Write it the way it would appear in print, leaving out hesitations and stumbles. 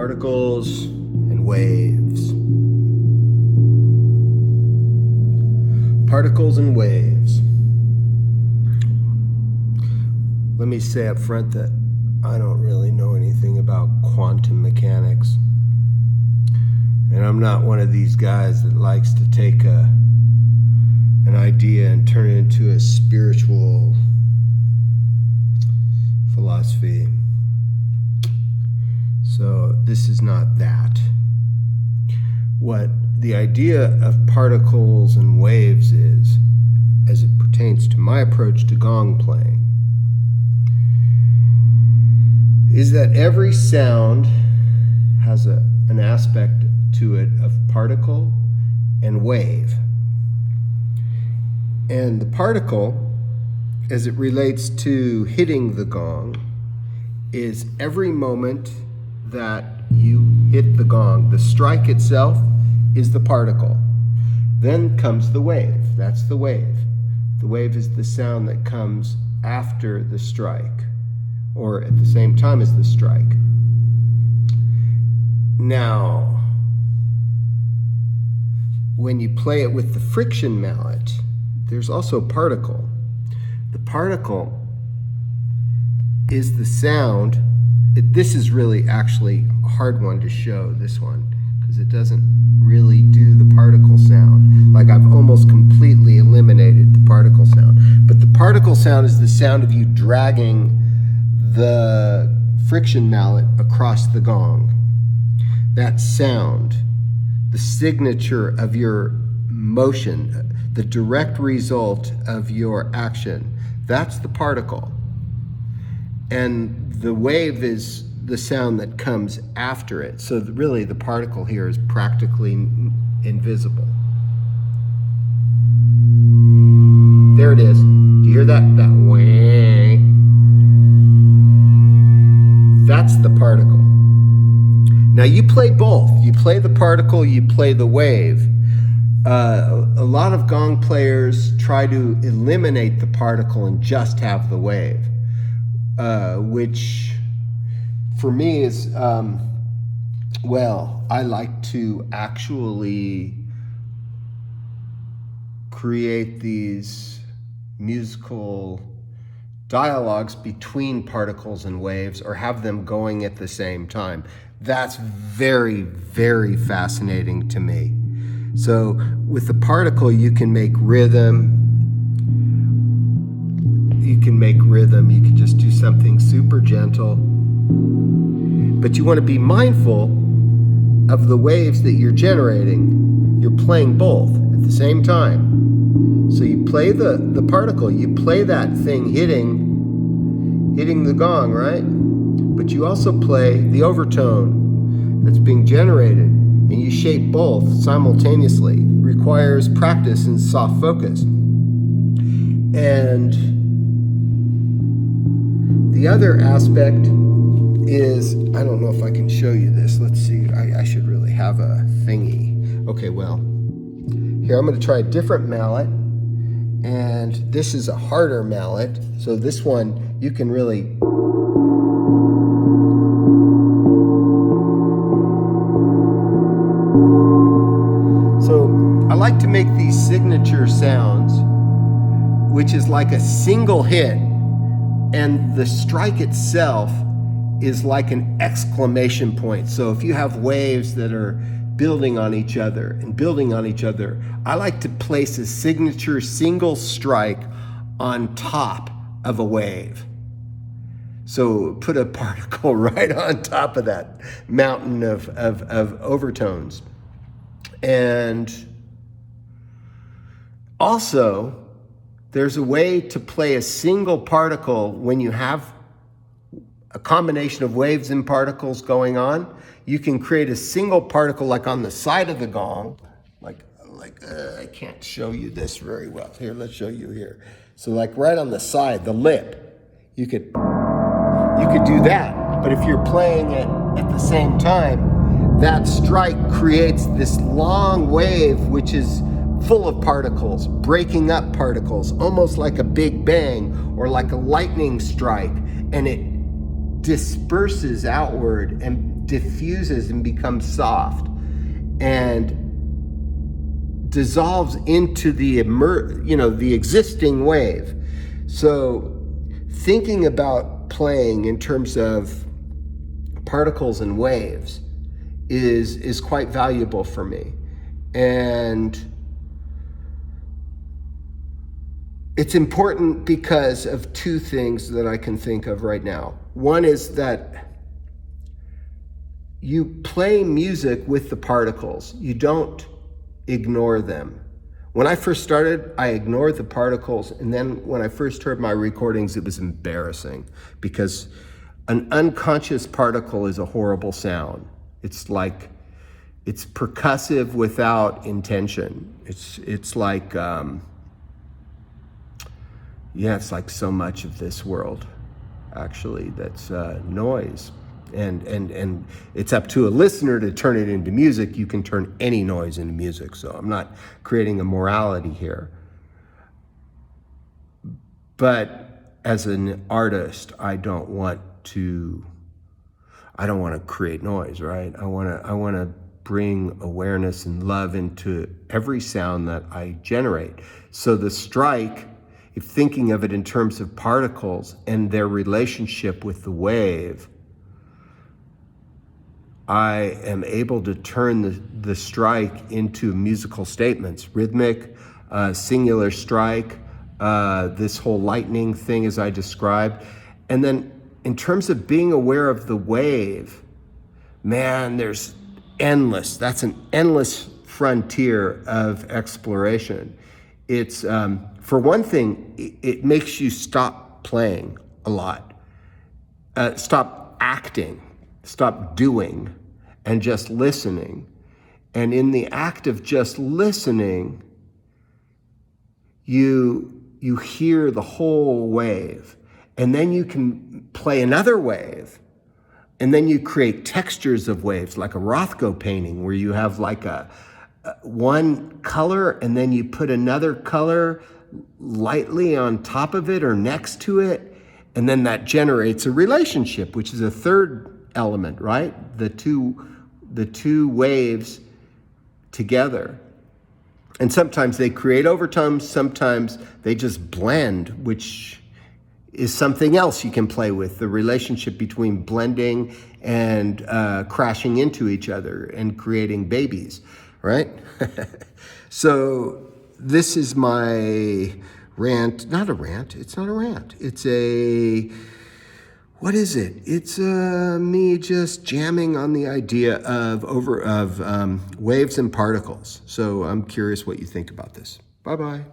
Particles and waves. Particles and waves. Let me say up front that I don't really know anything about quantum mechanics. And I'm not one of these guys that likes to take an idea and turn it into a spiritual philosophy. So this is not that. What the idea of particles and waves is, as it pertains to my approach to gong playing, is that every sound has an aspect to it of particle and wave. And the particle, as it relates to hitting the gong, is every moment that you hit the gong. The strike itself is the particle. Then comes the wave. That's the wave. The wave is the sound that comes after the strike, or at the same time as the strike. Now, when you play it with the friction mallet, there's also a particle. The particle is the sound. This is really actually a hard one to show, this one, because it doesn't really do the particle sound. Like, I've almost completely eliminated the particle sound. But the particle sound is the sound of you dragging the friction mallet across the gong. That sound, the signature of your motion, the direct result of your action, that's the particle. And the wave is the sound that comes after it. So really the particle here is practically invisible. There it is. Do you hear that? That wah. That's the particle. Now you play both. You play the particle, you play the wave. A lot of gong players try to eliminate the particle and just have the wave. Which for me is, well, I like to actually create these musical dialogues between particles and waves, or have them going at the same time. That's very, very fascinating to me. So with the particle, you can make rhythm. You can just do something super gentle. But you want to be mindful of the waves that you're generating. You're playing both at the same time. So you play the particle, you play that thing hitting the gong, right? But you also play the overtone that's being generated, and you shape both simultaneously. It requires practice and soft focus. And the other aspect is, I don't know if I can show you this. Let's see, I should really have a thingy. Okay, well, here I'm gonna try a different mallet, and this is a harder mallet. So this one, you can really, so I like to make these signature sounds, which is like a single hit, and the strike itself is like an exclamation point. So if you have waves that are building on each other and building on each other, I like to place a signature single strike on top of a wave. So put a particle right on top of that mountain of overtones. And also, there's a way to play a single particle when you have a combination of waves and particles going on. You can create a single particle like on the side of the gong. I can't show you this very well. Here, let's show you here. So like right on the side, the lip, you could do that. But if you're playing it at the same time, that strike creates this long wave, which is full of particles, breaking up particles, almost like a big bang or like a lightning strike. And it disperses outward and diffuses and becomes soft and dissolves into the the existing wave. So thinking about playing in terms of particles and waves is quite valuable for me. And it's important because of two things that I can think of right now. One is that you play music with the particles. You don't ignore them. When I first started, I ignored the particles, and then when I first heard my recordings, it was embarrassing because an unconscious particle is a horrible sound. It's percussive without intention. It's like so much of this world, actually, that's noise. And it's up to a listener to turn it into music. You can turn any noise into music, so I'm not creating a morality here. But as an artist, I don't want to create noise, right? I want to bring awareness and love into every sound that I generate. So the strike, if thinking of it in terms of particles and their relationship with the wave, I am able to turn the strike into musical statements, rhythmic, singular strike, this whole lightning thing as I described. And then in terms of being aware of the wave, man, that's an endless frontier of exploration. It's, for one thing, it makes you stop playing a lot, stop acting, stop doing, and just listening. And in the act of just listening, you hear the whole wave. And then you can play another wave. And then you create textures of waves, like a Rothko painting, where you have like one color and then you put another color lightly on top of it or next to it. And then that generates a relationship, which is a third element, right? The two waves together. And sometimes they create overtones, sometimes they just blend, which is something else you can play with, the relationship between blending and crashing into each other and creating babies, right? So this is my rant. It's not a rant. It's what is it? It's me just jamming on the idea of waves and particles. So I'm curious what you think about this. Bye-bye.